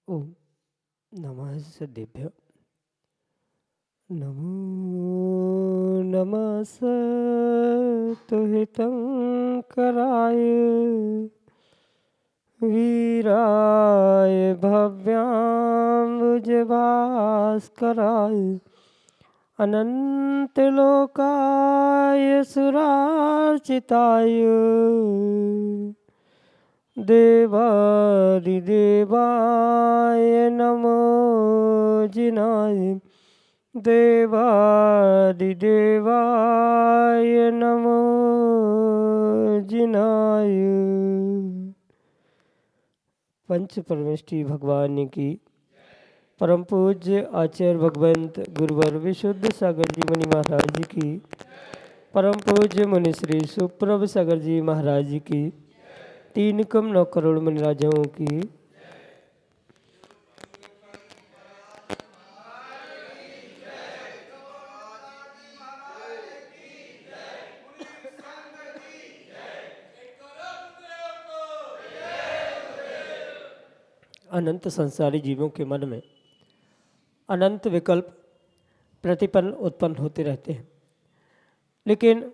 ओम नमः सदेभ्य नमो नमः तुहितं कराय वीराय भव्याम्बुजभास्कराय अनंतलोकाय सुरार्चिताय देवादिदेवाय नमो जिनाय देवादिदेवाय नमो जिनाय। पंच परमेष्ठी भगवान की परम पूज्य आचार्य भगवंत गुरुवर विशुद्ध सागर जी मुनि महाराज जी की परम पूज्य मुनि श्री सुप्रभ सागर जी महाराज जी की 3 करोड़ मुनिराजों की अनंत संसारी जीवों के मन में अनंत विकल्प प्रतिपन्न उत्पन्न होते रहते हैं, लेकिन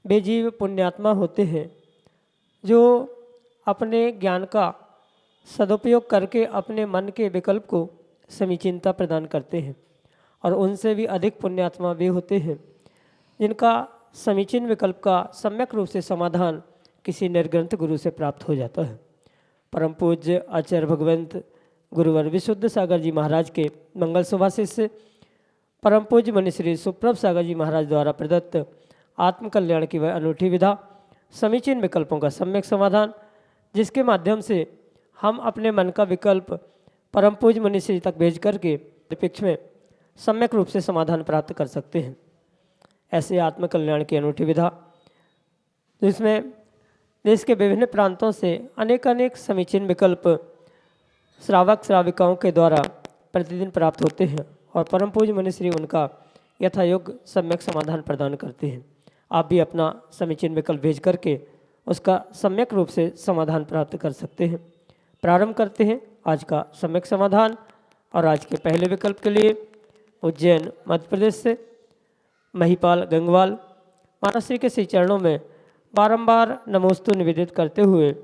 वे जीव पुण्यात्मा होते हैं जो अपने ज्ञान का सदुपयोग करके अपने मन के विकल्प को समीचीनता प्रदान करते हैं, और उनसे भी अधिक पुण्यात्मा वे होते हैं जिनका समीचीन विकल्प का सम्यक रूप से समाधान किसी निर्ग्रंथ गुरु से प्राप्त हो जाता है। परम पूज्य आचार्य भगवंत गुरुवर विशुद्ध सागर जी महाराज के मंगल सुभाषित से परम पूज्य मुनि श्री सुप्रभ सागर जी महाराज द्वारा प्रदत्त आत्मकल्याण की वह अनूठी विधा समीचीन विकल्पों का सम्यक समाधान, जिसके माध्यम से हम अपने मन का विकल्प परम पूज्य मुनि श्री तक भेज करके निरपेक्ष में सम्यक रूप से समाधान प्राप्त कर सकते हैं। ऐसे आत्मकल्याण की अनूठी विधा जिसमें देश के विभिन्न प्रांतों से अनेक समीचीन विकल्प श्रावक श्राविकाओं के द्वारा प्रतिदिन प्राप्त होते हैं और परम पूज्य मुनि श्री उनका यथायोग्य सम्यक समाधान प्रदान करते हैं। आप भी अपना समीचीन विकल्प भेज करके उसका सम्यक रूप से समाधान प्राप्त कर सकते हैं। प्रारंभ करते हैं आज का सम्यक समाधान। और आज के पहले विकल्प के लिए उज्जैन मध्य प्रदेश से महिपाल गंगवाल महाराज श्री के श्री चरणों में बारंबार नमोस्तु निवेदित करते हुए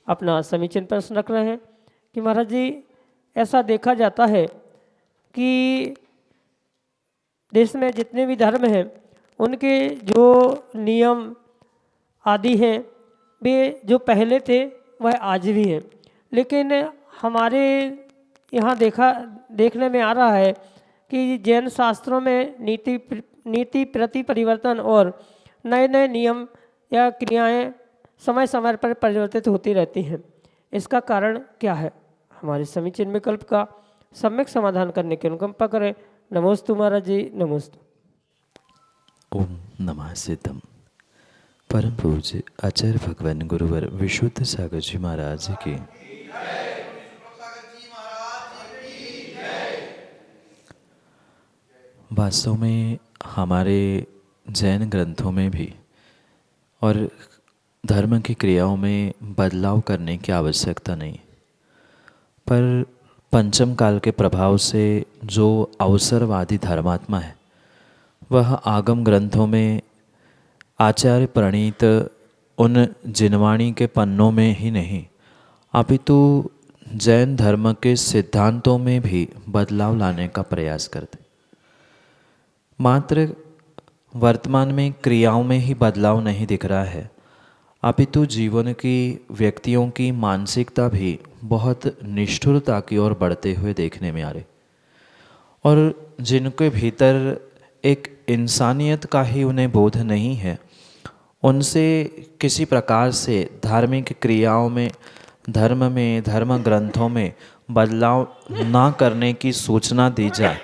अपना समीचीन प्रश्न रख रहे हैं कि महाराज जी, ऐसा देखा जाता है कि देश में जितने भी धर्म हैं उनके जो नियम आदि हैं वे जो पहले थे वह आज भी हैं, लेकिन हमारे यहाँ देखने में आ रहा है कि जैन शास्त्रों में नीति प्रति परिवर्तन और नए नए नियम या क्रियाएं समय समय पर परिवर्तित होती रहती हैं। इसका कारण क्या है? हमारे समीचीन विकल्प का सम्यक समाधान करने की अनुकंपा करें। नमोस्तु महाराज जी, नमोस्तु। ओम नमः सिद्धम। परम पूज्य आचार्य भगवान गुरुवर विशुद्ध सागर जी महाराज की वास्तव में हमारे जैन ग्रंथों में भी और धर्म की क्रियाओं में बदलाव करने की आवश्यकता नहीं, पर पंचम काल के प्रभाव से जो अवसरवादी धर्मात्मा है वह आगम ग्रंथों में आचार्य प्रणीत उन जिनवाणी के पन्नों में ही नहीं अपितु जैन धर्म के सिद्धांतों में भी बदलाव लाने का प्रयास करते। मात्र वर्तमान में क्रियाओं में ही बदलाव नहीं दिख रहा है, अपितु जीवन की व्यक्तियों की मानसिकता भी बहुत निष्ठुरता की ओर बढ़ते हुए देखने में आ रही, और जिनके भीतर एक इंसानियत का ही उन्हें बोध नहीं है, उनसे किसी प्रकार से धार्मिक क्रियाओं में, धर्म में, धर्म ग्रंथों में बदलाव ना करने की सूचना दी जाए,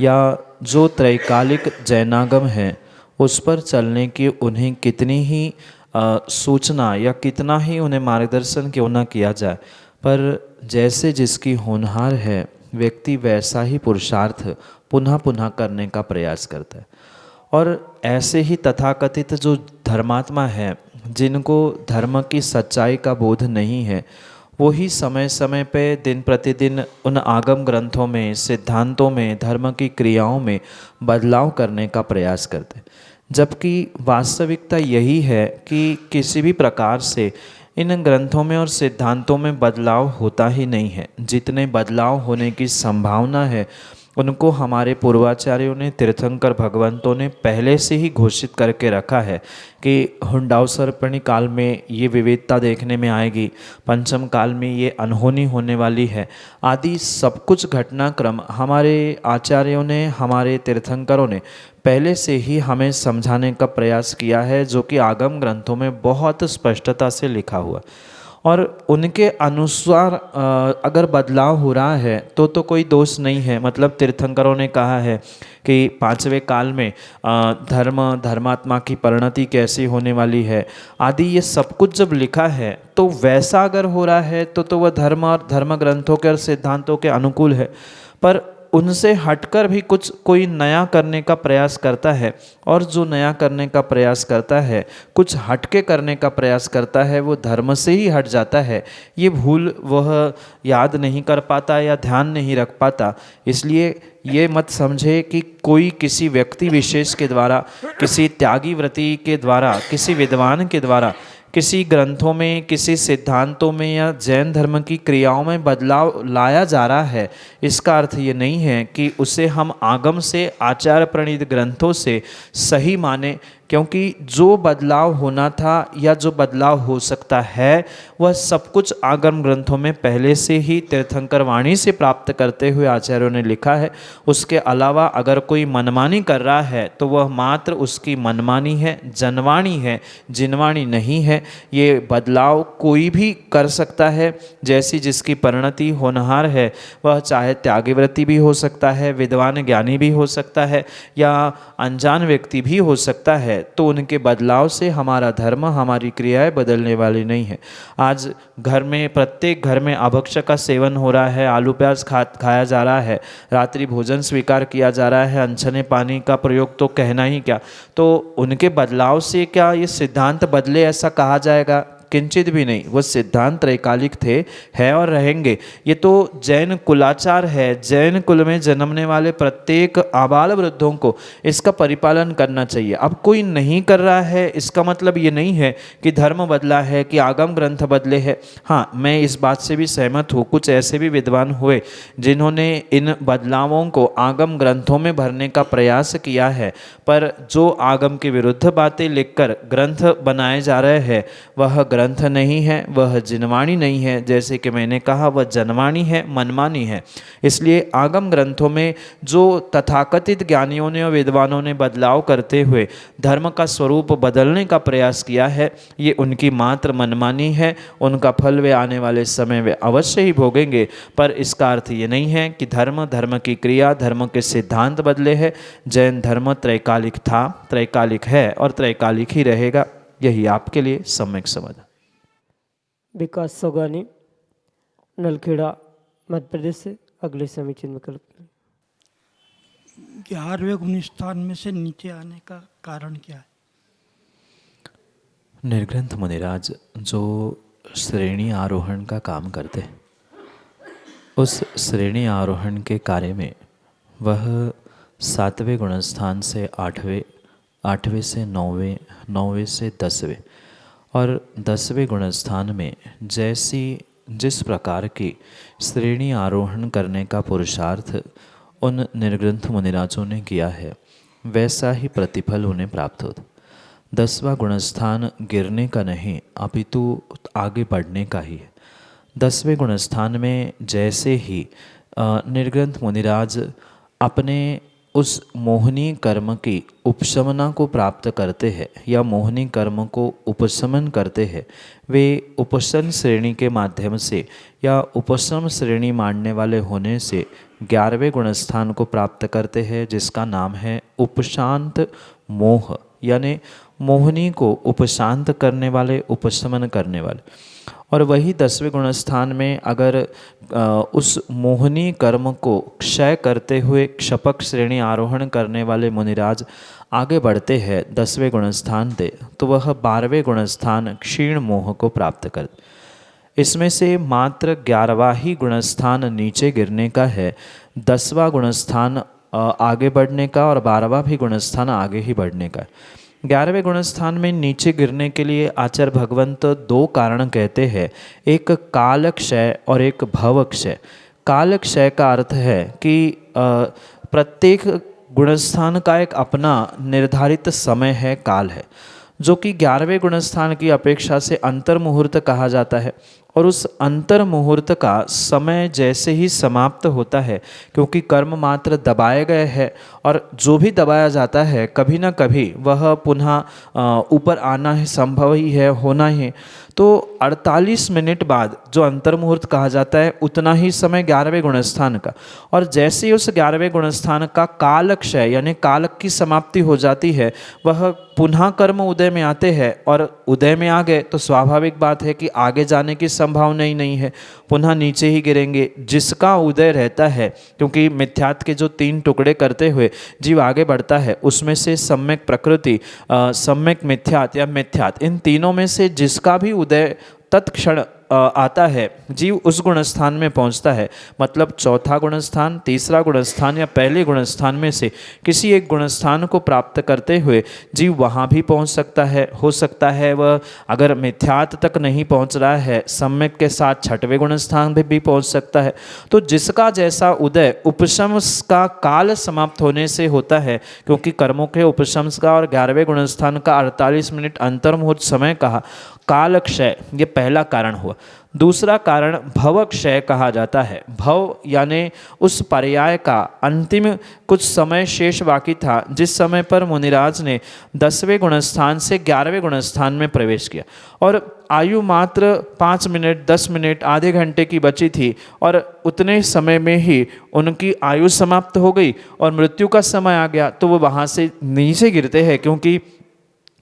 या जो त्रैकालिक जैनागम है उस पर चलने की उन्हें कितनी ही सूचना या कितना ही उन्हें मार्गदर्शन क्यों ना किया जाए, पर जैसे जिसकी होनहार है व्यक्ति वैसा ही पुरुषार्थ पुनः पुनः करने का प्रयास करता है। और ऐसे ही तथाकथित जो धर्मात्मा है, जिनको धर्म की सच्चाई का बोध नहीं है, वो ही समय समय पे दिन प्रतिदिन उन आगम ग्रंथों में, सिद्धांतों में, धर्म की क्रियाओं में बदलाव करने का प्रयास करते हैं। जबकि वास्तविकता यही है कि किसी भी प्रकार से इन ग्रंथों में और सिद्धांतों में बदलाव होता ही नहीं है। जितने बदलाव होने की संभावना है उनको हमारे पूर्वाचार्यों ने, तीर्थंकर भगवंतों ने पहले से ही घोषित करके रखा है कि हुंडावसर्पणी काल में ये विविधता देखने में आएगी, पंचम काल में ये अनहोनी होने वाली है, आदि सब कुछ घटनाक्रम हमारे आचार्यों ने, हमारे तीर्थंकरों ने पहले से ही हमें समझाने का प्रयास किया है, जो कि आगम ग्रंथों में बहुत स्पष्टता से लिखा हुआ। और उनके अनुसार अगर बदलाव हो रहा है तो कोई दोष नहीं है। मतलब तीर्थंकरों ने कहा है कि पांचवें काल में धर्मात्मा की परिणति कैसी होने वाली है आदि, ये सब कुछ जब लिखा है तो वैसा अगर हो रहा है तो वह धर्म और धर्म ग्रंथों के और सिद्धांतों के अनुकूल है। पर उनसे हटकर भी कोई नया करने का प्रयास करता है, और जो नया करने का प्रयास करता है, कुछ हटके करने का प्रयास करता है, वो धर्म से ही हट जाता है। ये भूल वह याद नहीं कर पाता या ध्यान नहीं रख पाता। इसलिए ये मत समझे कि कोई किसी व्यक्ति विशेष के द्वारा, किसी त्यागी व्रति के द्वारा, किसी विद्वान के द्वारा किसी ग्रंथों में, किसी सिद्धांतों में या जैन धर्म की क्रियाओं में बदलाव लाया जा रहा है। इसका अर्थ ये नहीं है कि उसे हम आगम से, आचार प्रणीत ग्रंथों से सही माने, क्योंकि जो बदलाव होना था या जो बदलाव हो सकता है वह सब कुछ आगम ग्रंथों में पहले से ही तीर्थंकर वाणी से प्राप्त करते हुए आचार्यों ने लिखा है। उसके अलावा अगर कोई मनमानी कर रहा है तो वह मात्र उसकी मनमानी है, जनवाणी है, जिनवाणी नहीं है। ये बदलाव कोई भी कर सकता है, जैसी जिसकी परिणति होनहार है, वह चाहे त्यागीव्रती भी हो सकता है, विद्वान ज्ञानी भी हो सकता है, या अनजान व्यक्ति भी हो सकता है। तो उनके बदलाव से हमारा धर्म, हमारी क्रियाएं बदलने वाली नहीं है। आज घर में, प्रत्येक घर में अभक्ष्य का सेवन हो रहा है, आलू प्याज खाया जा रहा है, रात्रि भोजन स्वीकार किया जा रहा है, अनछने पानी का प्रयोग तो कहना ही क्या। तो उनके बदलाव से क्या ये सिद्धांत बदले, ऐसा कहा जाएगा? किंचित भी नहीं। वो सिद्धांत त्रैकालिक थे, है और रहेंगे। ये तो जैन कुलाचार है। जैन कुल में जन्मने वाले प्रत्येक आबाल वृद्धों को इसका परिपालन करना चाहिए। अब कोई नहीं कर रहा है, इसका मतलब ये नहीं है कि धर्म बदला है, कि आगम ग्रंथ बदले हैं। हाँ, मैं इस बात से भी सहमत हूँ, कुछ ऐसे भी विद्वान हुए जिन्होंने इन बदलावों को आगम ग्रंथों में भरने का प्रयास किया है, पर जो आगम के विरुद्ध बातें लिखकर ग्रंथ बनाए जा रहे हैं वह ग्रंथ नहीं है, वह जिनवाणी नहीं है। जैसे कि मैंने कहा, वह जनवाणी है, मनमानी है। इसलिए आगम ग्रंथों में जो तथाकथित ज्ञानियों ने और विद्वानों ने बदलाव करते हुए धर्म का स्वरूप बदलने का प्रयास किया है, ये उनकी मात्र मनमानी है। उनका फल वे आने वाले समय में अवश्य ही भोगेंगे। पर इसका अर्थ ये नहीं है कि धर्म, धर्म की क्रिया, धर्म के सिद्धांत बदले हैं। जैन धर्म त्रैकालिक था, त्रैकालिक है और त्रैकालिक ही रहेगा। यही आपके लिए सम्यक समाधान। विकास सोगानी, नलखेड़ा, मध्य प्रदेश से अगले समीचीन विकल्प। 11वें गुण स्थान में से नीचे आने का कारण क्या है? निर्ग्रंथ मुनिराज जो श्रेणी आरोहण का काम करते हैं, उस श्रेणी आरोहण के कार्य में वह 7वें गुणस्थान से 8वें, 8वें से 9वें, 9वें से 10वें और 10वें गुणस्थान में जिस प्रकार की श्रेणी आरोहण करने का पुरुषार्थ उन निर्ग्रंथ मुनिराजों ने किया है, वैसा ही प्रतिफल उन्हें प्राप्त होता। 10वां गुणस्थान गिरने का नहीं, अपितु आगे बढ़ने का ही है। 10वें गुणस्थान में जैसे ही निर्ग्रंथ मुनिराज अपने उस मोहनी कर्म की उपशमना को प्राप्त करते हैं या मोहनी कर्म को उपशमन करते हैं, वे उपशम श्रेणी के माध्यम से या उपशम श्रेणी मानने वाले होने से 11वें गुणस्थान को प्राप्त करते हैं, जिसका नाम है उपशांत मोह, यानी मोहनी को उपशांत करने वाले, उपशमन करने वाले। और वही 10वें गुणस्थान में अगर उस मोहनी कर्म को क्षय करते हुए क्षपक श्रेणी आरोहण करने वाले मुनिराज आगे बढ़ते हैं 10वें गुणस्थान से, तो वह 12वें गुणस्थान क्षीण मोह को प्राप्त कर। इसमें से मात्र 11वां ही गुणस्थान नीचे गिरने का है, 10वां गुणस्थान आगे बढ़ने का और 12वां भी गुणस्थान आगे ही बढ़ने का है। 11वें गुणस्थान में नीचे गिरने के लिए आचार्य भगवंत 2 कारण कहते हैं, एक काल क्षय और एक भव क्षय। काल क्षय का अर्थ है कि प्रत्येक गुणस्थान का एक अपना निर्धारित समय है, काल है, जो कि 11वें गुणस्थान की अपेक्षा से अंतर मुहूर्त कहा जाता है। और उस अंतर मुहूर्त का समय जैसे ही समाप्त होता है, क्योंकि कर्म मात्र दबाए गए हैं और जो भी दबाया जाता है कभी ना कभी वह पुनः ऊपर आना है, संभव ही है, होना ही। तो 48 मिनट बाद जो अंतर मुहूर्त कहा जाता है, उतना ही समय 11वें गुणस्थान का। और जैसे ही उस 11वें गुणस्थान का काल क्षय यानी काल की समाप्ति हो जाती है, वह पुनः कर्म उदय में आते हैं। और उदय में आ गए तो स्वाभाविक बात है कि आगे जाने की संभावना ही नहीं है, पुनः नीचे ही गिरेंगे। जिसका उदय रहता है, क्योंकि मिथ्यात्व के जो 3 टुकड़े करते हुए जीव आगे बढ़ता है, उसमें से सम्यक प्रकृति, सम्यक मिथ्यात्व या मिथ्यात्व, इन तीनों में से जिसका भी उदय तत्क्षण आता है, जीव उस गुणस्थान में पहुंचता है। मतलब चौथा गुणस्थान, तीसरा गुणस्थान या पहले गुणस्थान में से किसी एक गुणस्थान को प्राप्त करते हुए जीव वहाँ भी पहुंच सकता है। हो सकता है वह अगर मिथ्यात्व तक नहीं पहुंच रहा है, सम्यक के साथ 6वें गुणस्थान भी पहुंच सकता है। तो जिसका जैसा उदय उपशम का काल समाप्त होने से होता है, क्योंकि कर्मों के उपशम का और 11वें गुणस्थान का 48 मिनट अंतर मुहूर्त समय कहा, काल क्षय, ये पहला कारण हुआ। दूसरा कारण भव क्षय कहा जाता है। भव यानी उस पर्याय का अंतिम कुछ समय शेष बाकी था, जिस समय पर मुनिराज ने 10वें गुणस्थान से 11वें गुणस्थान में प्रवेश किया और आयु मात्र 5 मिनट, 10 मिनट, आधे घंटे की बची थी और उतने समय में ही उनकी आयु समाप्त हो गई और मृत्यु का समय आ गया। तो वो वहाँ से नीचे गिरते हैं, क्योंकि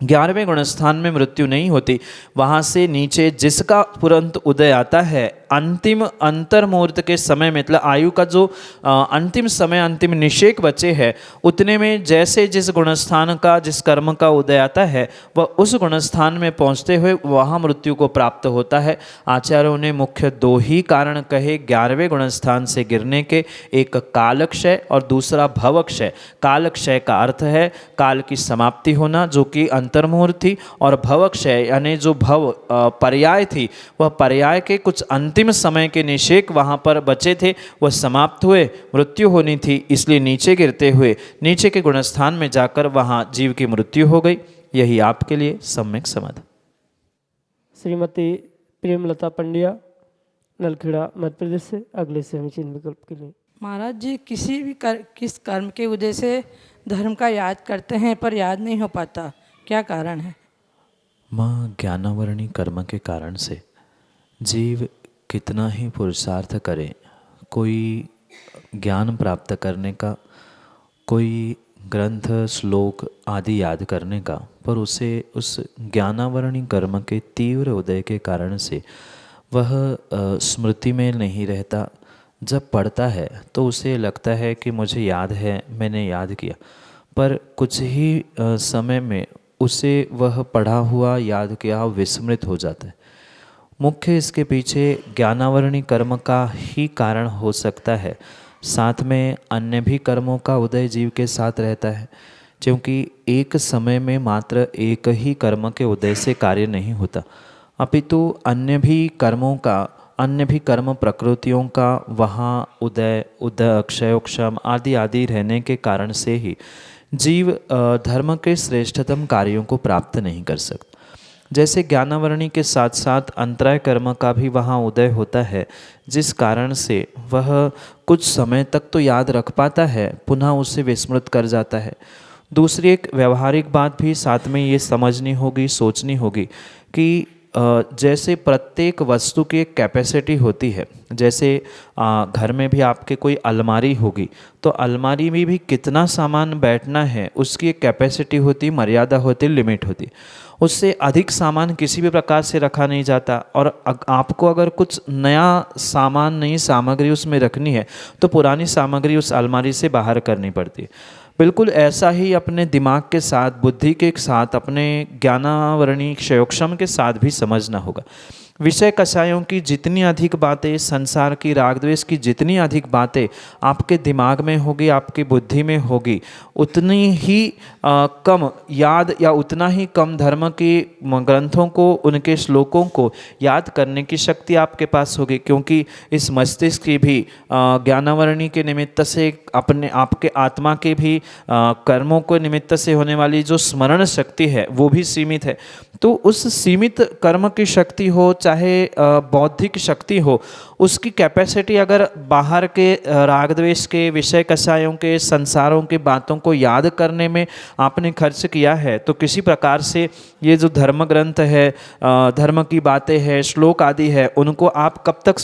11वें गुणस्थान में मृत्यु नहीं होती। वहाँ से नीचे जिसका तुरंत उदय आता है अंतिम अंतर मुहूर्त के समय में, मतलब आयु का जो अंतिम समय, अंतिम निषेक बचे हैं, उतने में जैसे जिस गुणस्थान का, जिस कर्म का उदय आता है, वह उस गुणस्थान में पहुँचते हुए वहाँ मृत्यु को प्राप्त होता है। आचार्यों ने मुख्य 2 ही कारण कहे 11वें गुणस्थान से गिरने के, एक कालक्षय और दूसरा भवक्षय। कालक्षय का अर्थ है काल की समाप्ति होना, जो कि अंतर मुहूर्त थी, और भवक्षय यानी जो भव पर्याय थी, वह पर्याय के कुछ अंतिम समय के निषेक वहाँ पर बचे थे, वह समाप्त हुए, मृत्यु होनी थी, इसलिए नीचे गिरते हुए नीचे के गुणस्थान में जाकर वहाँ जीव की मृत्यु हो गई। यही आपके लिए सम्यक समाधान। श्रीमती प्रेमलता पंड्या, नलखेड़ा, मध्य प्रदेश से अगले समीचीन विकल्प के लिए। महाराज जी, किसी भी किस कर्म के उदय से धर्म का याद करते हैं पर याद नहीं हो पाता, क्या कारण है? माँ, ज्ञानावरणी कर्म के कारण से जीव कितना ही पुरुषार्थ करे, कोई ज्ञान प्राप्त करने का, कोई ग्रंथ श्लोक आदि याद करने का, पर उसे उस ज्ञानावरणी कर्म के तीव्र उदय के कारण से वह स्मृति में नहीं रहता। जब पढ़ता है तो उसे लगता है कि मुझे याद है, मैंने याद किया, पर कुछ ही समय में उसे वह पढ़ा हुआ, याद किया विस्मृत हो जाता है। मुख्य इसके पीछे ज्ञानावरणी कर्म का ही कारण हो सकता है, साथ में अन्य भी कर्मों का उदय जीव के साथ रहता है, क्योंकि एक समय में मात्र एक ही कर्म के उदय से कार्य नहीं होता, अपितु अन्य भी कर्मों का, अन्य भी कर्म प्रकृतियों का वहाँ उदय, क्षयोक्षम आदि आदि रहने के कारण से ही जीव धर्म के श्रेष्ठतम कार्यों को प्राप्त नहीं कर सकता। जैसे ज्ञानावरणी के साथ साथ अंतराय कर्म का भी वहाँ उदय होता है, जिस कारण से वह कुछ समय तक तो याद रख पाता है, पुनः उसे विस्मृत कर जाता है। दूसरी एक व्यवहारिक बात भी साथ में ये समझनी होगी, सोचनी होगी कि जैसे प्रत्येक वस्तु की एक कैपेसिटी होती है। जैसे घर में भी आपके कोई अलमारी होगी, तो अलमारी में भी कितना सामान बैठना है उसकी एक कैपेसिटी होती, मर्यादा होती, लिमिट होती। उससे अधिक सामान किसी भी प्रकार से रखा नहीं जाता। और आपको अगर कुछ नया सामान, नई सामग्री उसमें रखनी है तो पुरानी सामग्री उस अलमारी से बाहर करनी पड़ती है। बिल्कुल ऐसा ही अपने दिमाग के साथ, बुद्धि के साथ, अपने ज्ञानावरणी क्षयोक्षम के साथ भी समझना होगा। विषय कषायों की जितनी अधिक बातें, संसार की राग द्वेष की जितनी अधिक बातें आपके दिमाग में होगी, आपकी बुद्धि में होगी, उतनी ही कम याद या उतना ही कम धर्म के ग्रंथों को, उनके श्लोकों को याद करने की शक्ति आपके पास होगी। क्योंकि इस मस्तिष्क की भी ज्ञानावरणी के निमित्त से, अपने आपके आत्मा के भी कर्मों को निमित्त से होने वाली जो स्मरण शक्ति है वो भी सीमित है। तो उस सीमित कर्म की शक्ति हो, चाहे बौद्धिक शक्ति हो, उसकी कैपेसिटी अगर बाहर के राग द्वेष के, विषय कषायों के, संसारों के बातों को याद करने में आपने खर्च किया है, तो किसी प्रकार से ये जो धर्म ग्रंथ है, धर्म की बातें हैं, श्लोक आदि है, उनको आप कब तक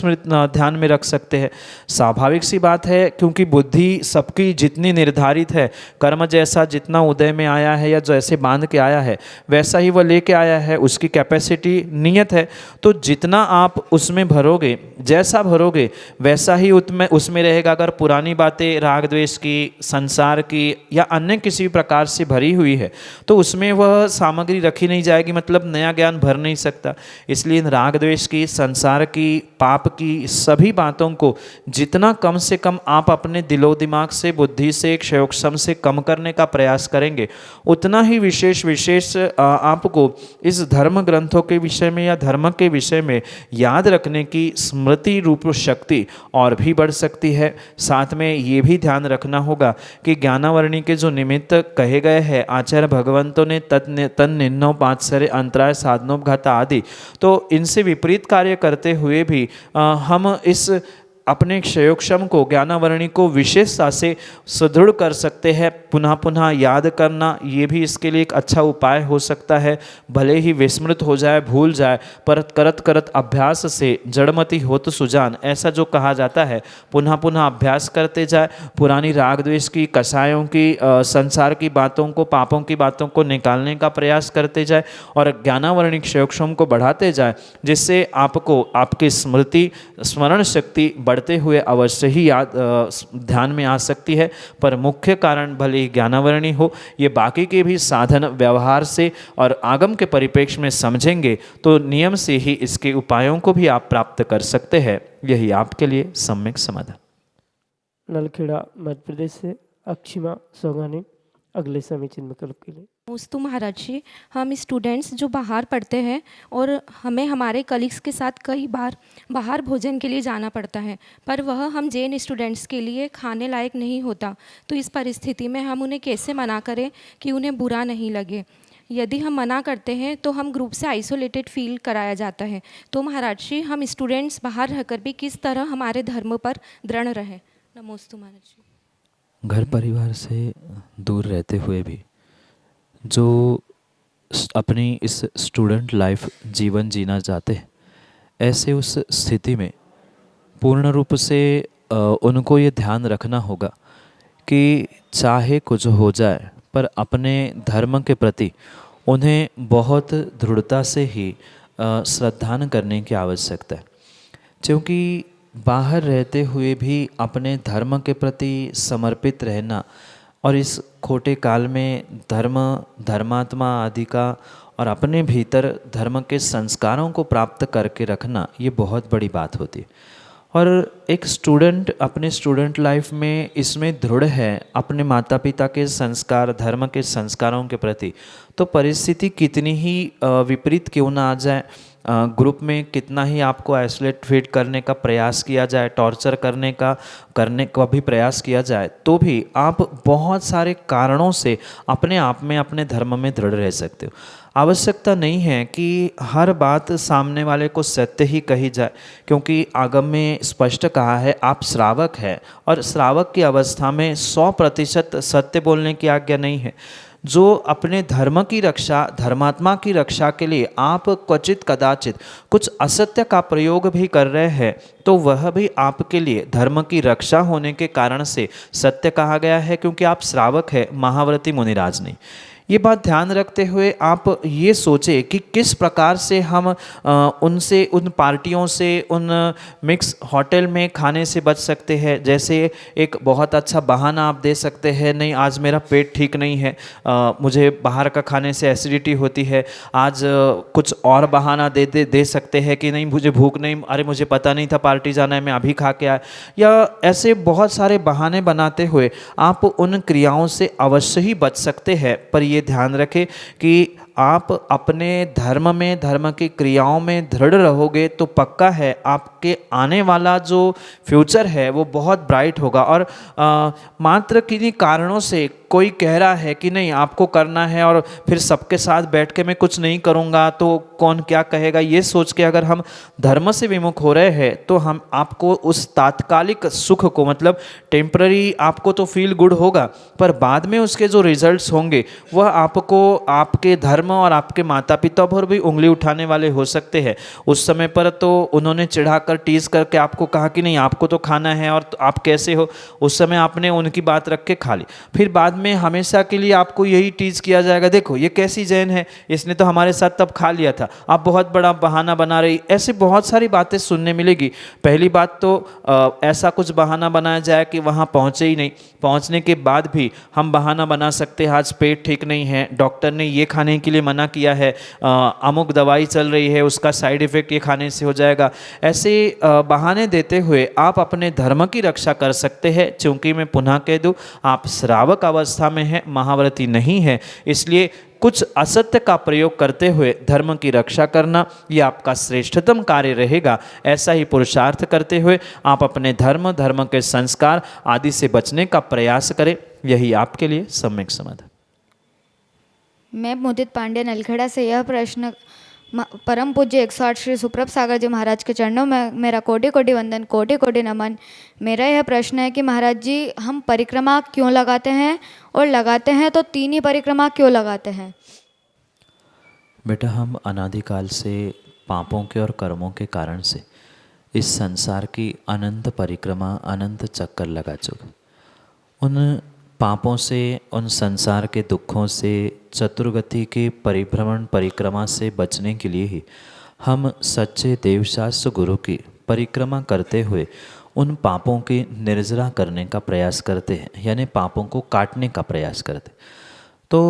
ध्यान में रख सकते हैं? स्वाभाविक सी बात है, क्योंकि बुद्धि सबकी जितनी निर्धारित है, कर्म जैसा जितना उदय में आया है या जैसे बांध के आया है वैसा ही वह लेके आया है, उसकी कैपेसिटी नियत है। तो जितना आप उसमें भरोगे, जैसा भरोगे वैसा ही उसमें रहेगा। अगर पुरानी बातें राग द्वेष की, संसार की या अन्य किसी प्रकार से भरी हुई है तो उसमें वह सामग्री रखी नहीं जाएगी, मतलब नया ज्ञान भर नहीं सकता। इसलिए इन राग द्वेष की, संसार की, पाप की सभी बातों को जितना कम से कम आप अपने दिलो दिमाग से, बुद्धि से, क्षयोक्षम से कम करने का प्रयास करेंगे, उतना ही विशेष आपको इस धर्म ग्रंथों के विषय में या धर्म के विषय में याद रखने की स्मृति रूप शक्ति और भी बढ़ सकती है। साथ में ये भी ध्यान रखना होगा कि ज्ञानावरणी के जो निमित्त कहे गए हैं आचार्य भगवंतों ने, तन निन्नो पांचसरे अंतराय साधनोपघाता आदि, तो इनसे विपरीत कार्य करते हुए भी हम इस अपने क्षयोक्षम को, ज्ञानावरणी को विशेषता से सुदृढ़ कर सकते हैं। पुनः पुनः याद करना ये भी इसके लिए एक अच्छा उपाय हो सकता है। भले ही विस्मृत हो जाए, भूल जाए, पर करत करत अभ्यास से जड़मति होत सुजान, ऐसा जो कहा जाता है, पुनः पुनः अभ्यास करते जाए, पुरानी राग द्वेष की, कषायों की, संसार की बातों को, पापों की बातों को निकालने का प्रयास करते जाए और ज्ञानावरणी क्षयोक्षम को बढ़ाते जाए, जिससे आपको आपकी स्मृति, स्मरण शक्ति बढ़ते हुए अवश्य ही याद ध्यान में आ सकती है। पर मुख्य कारण भले ही ज्ञानावरणी हो, ये बाकी के भी साधन व्यवहार से और आगम के परिप्रेक्ष्य में समझेंगे तो नियम से ही इसके उपायों को भी आप प्राप्त कर सकते हैं। यही आपके लिए सम्यक समाधान। नलखेड़ा मध्य प्रदेश से अक्षिमा सोगानी अगले समीचीन विकल्प के लिए। नमस्ते महाराज जी, हम स्टूडेंट्स जो बाहर पढ़ते हैं और हमें हमारे कलीग्स के साथ कई बार बाहर भोजन के लिए जाना पड़ता है, पर वह हम जैन स्टूडेंट्स के लिए खाने लायक नहीं होता। तो इस परिस्थिति में हम उन्हें कैसे मना करें कि उन्हें बुरा नहीं लगे? यदि हम मना करते हैं तो हम ग्रुप से आइसोलेटेड फील कराया जाता है। तो महाराज जी, हम स्टूडेंट्स बाहर रहकर भी किस तरह हमारे धर्म पर दृढ़ रहें? नमोस्तु महाराज जी। घर परिवार से दूर रहते हुए भी जो अपनी इस स्टूडेंट लाइफ जीवन जीना चाहते हैं, ऐसे उस स्थिति में पूर्ण रूप से उनको ये ध्यान रखना होगा कि चाहे कुछ हो जाए, पर अपने धर्म के प्रति उन्हें बहुत दृढ़ता से ही श्रद्धान करने की आवश्यकता है। क्योंकि बाहर रहते हुए भी अपने धर्म के प्रति समर्पित रहना और इस खोटे काल में धर्म, धर्मात्मा आदि का और अपने भीतर धर्म के संस्कारों को प्राप्त करके रखना, ये बहुत बड़ी बात होती है। और एक स्टूडेंट अपने स्टूडेंट लाइफ में इसमें दृढ़ है अपने माता पिता के संस्कार, धर्म के संस्कारों के प्रति, तो परिस्थिति कितनी ही विपरीत क्यों ना आ जाए, ग्रुप में कितना ही आपको आइसोलेट फील करने का प्रयास किया जाए, टॉर्चर करने का भी प्रयास किया जाए, तो भी आप बहुत सारे कारणों से अपने आप में अपने धर्म में दृढ़ रह सकते हो। आवश्यकता नहीं है कि हर बात सामने वाले को सत्य ही कही जाए, क्योंकि आगम में स्पष्ट कहा है आप श्रावक है, और श्रावक की अवस्था में 100% सत्य बोलने की आज्ञा नहीं है। जो अपने धर्म की रक्षा, धर्मात्मा की रक्षा के लिए आप क्वचित कदाचित कुछ असत्य का प्रयोग भी कर रहे हैं, तो वह भी आपके लिए धर्म की रक्षा होने के कारण से सत्य कहा गया है, क्योंकि आप श्रावक है, महाव्रती मुनिराज नहीं। ये बात ध्यान रखते हुए आप ये सोचें कि किस प्रकार से हम उनसे, उन पार्टियों से, उन मिक्स होटल में खाने से बच सकते हैं। जैसे एक बहुत अच्छा बहाना आप दे सकते हैं, नहीं आज मेरा पेट ठीक नहीं है, मुझे बाहर का खाने से एसिडिटी होती है। आज कुछ और बहाना दे सकते हैं कि नहीं मुझे भूख नहीं, अरे मुझे पता नहीं था पार्टी जाना है, मैं अभी खा के आया। या ऐसे बहुत सारे बहाने बनाते हुए आप उन क्रियाओं से अवश्य ही बच सकते हैं। पर ये ध्यान रखें कि आप अपने धर्म में, धर्म की क्रियाओं में दृढ़ रहोगे तो पक्का है आपके आने वाला जो फ्यूचर है वो बहुत ब्राइट होगा। और मात्र किन्हीं कारणों से कोई कह रहा है कि नहीं आपको करना है और फिर सबके साथ बैठ के मैं कुछ नहीं करूँगा तो कौन क्या कहेगा, ये सोच के अगर हम धर्म से विमुख हो रहे हैं तो हम आपको उस तात्कालिक सुख को, मतलब टेम्पररी आपको तो फील गुड होगा, पर बाद में उसके जो रिजल्ट्स होंगे वह आपको आपके धर्म और आपके माता पिता पर भी उंगली उठाने वाले हो सकते हैं। उस समय पर तो उन्होंने चिढ़ाकर टीज करके आपको कहा कि नहीं आपको तो खाना है और तो आप कैसे हो, उस समय आपने उनकी बात रख के खा ली। फिर बाद में हमेशा के लिए आपको यही टीज किया जाएगा, देखो ये कैसी जैन है, इसने तो हमारे साथ तब खा लिया था, आप बहुत बड़ा बहाना बना रही। ऐसे बहुत सारी बातें सुनने मिलेगी। पहली बात तो ऐसा कुछ बहाना बनाया जाए कि वहाँ पहुँचे ही नहीं, पहुँचने के बाद भी हम बहाना बना सकते हैं आज पेट ठीक नहीं है, डॉक्टर ने ये खाने के लिए मना किया है, अमुक दवाई चल रही है, उसका साइड इफ़ेक्ट ये खाने से हो जाएगा। ऐसे बहाने देते हुए आप अपने धर्म की रक्षा कर सकते हैं। चूँकि मैं पुनः कह दूँ आप श्रावक अवस्था में हैं, महाव्रती नहीं है, इसलिए कुछ असत्य का प्रयोग करते हुए धर्म की रक्षा करना ये आपका श्रेष्ठतम कार्य रहेगा। ऐसा ही पुरुषार्थ करते हुए आप अपने धर्म, धर्म के संस्कार आदि से बचने का प्रयास करें, यही आपके लिए सम्यक समाधान। मैं मुदित पांडे नलखेड़ा से यह प्रश्न परम पूज्य 108 श्री सुप्रभ सागर जी महाराज के चरणों में मेरा कोटि कोटि वंदन, कोटि कोटि नमन। मेरा यह प्रश्न है कि महाराज जी हम परिक्रमा क्यों लगाते हैं, और लगाते हैं तो 3 ही परिक्रमा क्यों लगाते हैं? बेटा हम अनादिकाल से पापों के और कर्मों के कारण से इस संसार की अनंत परिक्रमा, अनंत चक्कर लगा चुके। उन पापों से, उन संसार के दुखों से, चतुर्गति के परिभ्रमण परिक्रमा से बचने के लिए ही हम सच्चे देवशास्त्र गुरु की परिक्रमा करते हुए उन पापों की निर्जरा करने का प्रयास करते हैं, यानी पापों को काटने का प्रयास करते। तो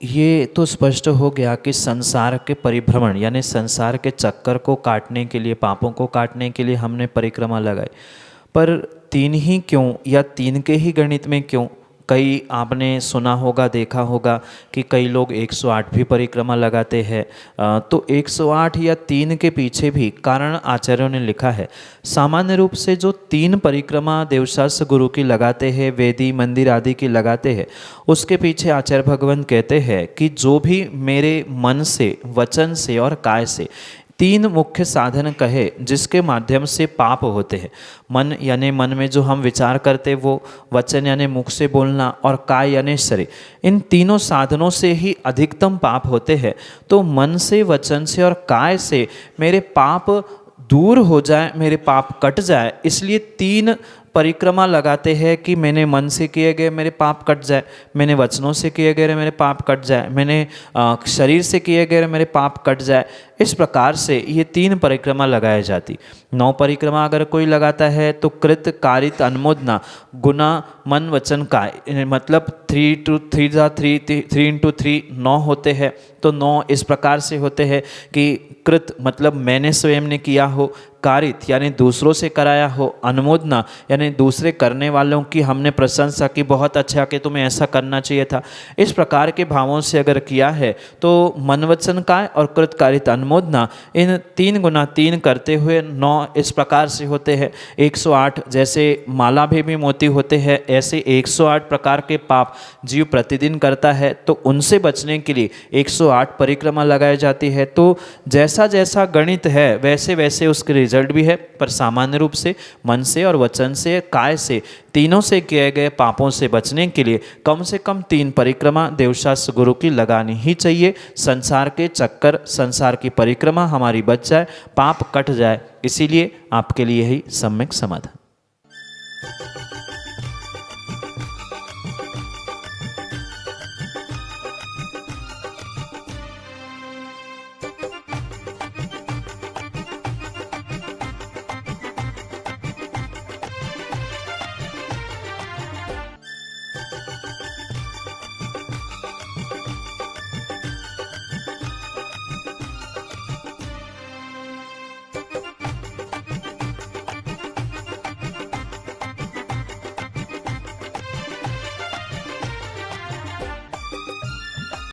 ये तो स्पष्ट हो गया कि संसार के परिभ्रमण यानी संसार के चक्कर को काटने के लिए, पापों को काटने के लिए हमने परिक्रमा लगाई। पर 3 ही क्यों, या 3 के ही गणित में क्यों? कई आपने सुना होगा, देखा होगा कि कई लोग 108 भी परिक्रमा लगाते हैं। तो 108 या 3 के पीछे भी कारण आचार्यों ने लिखा है। सामान्य रूप से जो 3 परिक्रमा देवशास्त्र गुरु की लगाते हैं, वेदी मंदिर आदि की लगाते हैं, उसके पीछे आचार्य भगवान कहते हैं कि जो भी मेरे मन से, वचन से और काय से 3 मुख्य साधन कहे जिसके माध्यम से पाप होते हैं। मन यानी मन में जो हम विचार करते वो, वचन यानी मुख से बोलना, और काय यानी शरीर, इन तीनों साधनों से ही अधिकतम पाप होते हैं। तो मन से, वचन से और काय से मेरे पाप दूर हो जाए, मेरे पाप कट जाए, इसलिए 3 परिक्रमा लगाते हैं कि मैंने मन से किए गए मेरे पाप कट जाए, मैंने वचनों से किए गए मेरे पाप कट जाए, मैंने शरीर से किए गए मेरे पाप कट जाए। इस प्रकार से ये 3 परिक्रमा लगाई जाती। 9 परिक्रमा अगर कोई लगाता है तो कृत, कारित, अनुमोदना, गुना, मन, वचन, काय, मतलब 3 इंटू 3 9 होते हैं। तो 9 इस प्रकार से होते हैं कि कृत मतलब मैंने स्वयं ने किया हो, कृतकारित यानी दूसरों से कराया हो, अनुमोदना यानी दूसरे करने वालों की हमने प्रशंसा की, बहुत अच्छा कि तुम्हें ऐसा करना चाहिए था, इस प्रकार के भावों से अगर किया है तो मन वचन काय और कृतकारित अनुमोदना इन 3 गुना 3 करते हुए 9 इस प्रकार से होते हैं। 108 जैसे माला भी मोती होते हैं, ऐसे 108 प्रकार के पाप जीव प्रतिदिन करता है, तो उनसे बचने के लिए 108 परिक्रमा लगाई जाती है। तो जैसा जैसा गणित है वैसे वैसे उसके रिजल्ट भी है, पर सामान्य रूप से मन से और वचन से, काय से, तीनों से किए गए पापों से बचने के लिए कम से कम 3 परिक्रमा देवशास्त्र गुरु की लगानी ही चाहिए। संसार के चक्कर, संसार की परिक्रमा हमारी बच जाए, पाप कट जाए, इसीलिए आपके लिए यही सम्यक समाधान।